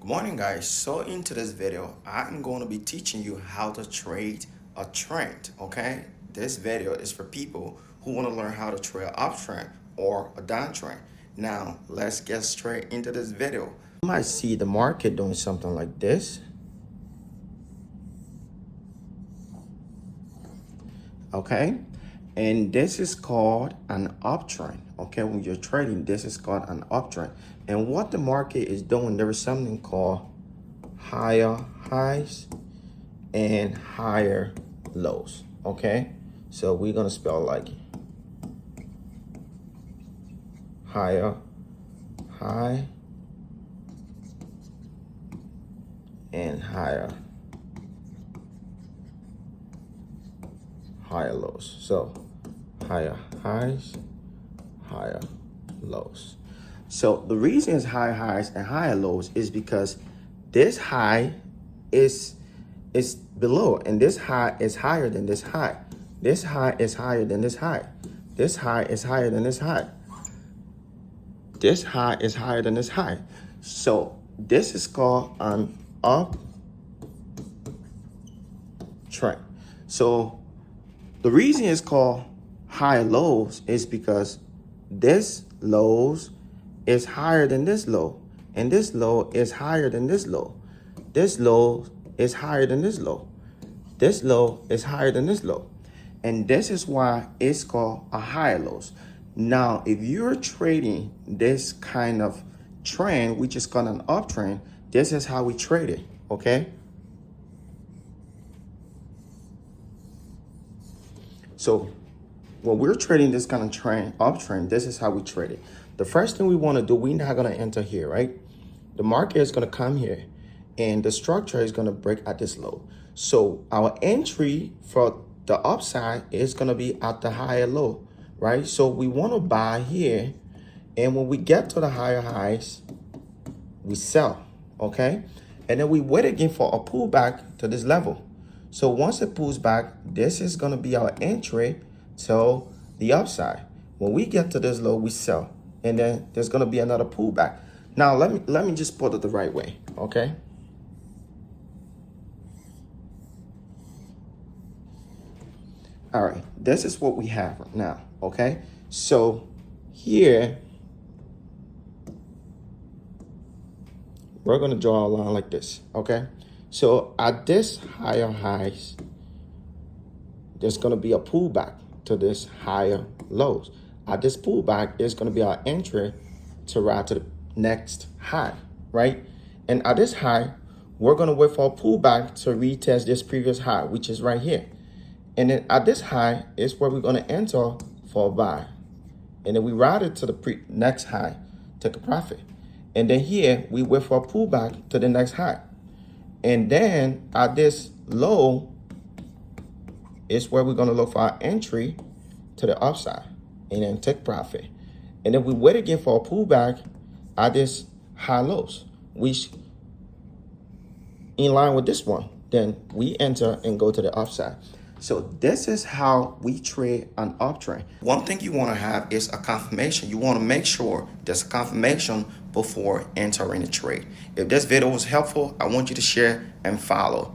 Good morning, guys. So in today's video, I'm going to be teaching you how to trade a trend. Okay, this video is for people who want to learn how to trade an uptrend or a downtrend. Now let's get straight into this video. You might see the market doing something like this. Okay, and this is called an uptrend. Okay, when you're trading, this is called an uptrend. And what the market is doing, there is something called higher highs and higher lows. Okay, so we're gonna spell like higher high and higher lows. So higher highs, higher lows. So the reason it's higher highs and higher lows is because this high is below, and this high is higher than this high. This high is higher than this high. This high is higher than this high. This high is higher than this high. So this is called an uptrend. So the reason it's called high lows is because this lows is higher than this low, and this low is higher than this low. This low is higher than this low. This low is higher than this low. And this is why it's called a higher lows. Now, if you're trading this kind of trend, which is called an uptrend, this is how we trade it, okay? So when we're trading this kind of trend, uptrend, this is how we trade it. The first thing we want to do, we're not going to enter here, right? The market is going to come here, and the structure is going to break at this low. So our entry for the upside is going to be at the higher low, right? So we want to buy here, and when we get to the higher highs, we sell, okay? And then we wait again for a pullback to this level. So once it pulls back, this is going to be our entry to the upside. When we get to this low, we sell, and then there's going to be another pullback. Now let me just put it the right way, okay? All right, this is what we have right now, okay? So here, we're going to draw a line like this, okay? So at this higher highs, there's going to be a pullback to this higher lows. At this pullback is going to be our entry to ride to the next high, right? And at this high, we're going to wait for a pullback to retest this previous high, which is right here. And then at this high is where we're going to enter for a buy. And then we ride it to the next high, take a profit. And then here, we wait for a pullback to the next high. And then at this low is where we're going to look for our entry to the upside and then take profit. And then we wait again for a pullback at this high lows, which in line with this one, then we enter and go to the upside. So this is how we trade an uptrend. One thing you want to have is a confirmation. You want to make sure there's a confirmation before entering the trade. If this video was helpful, I want you to share and follow.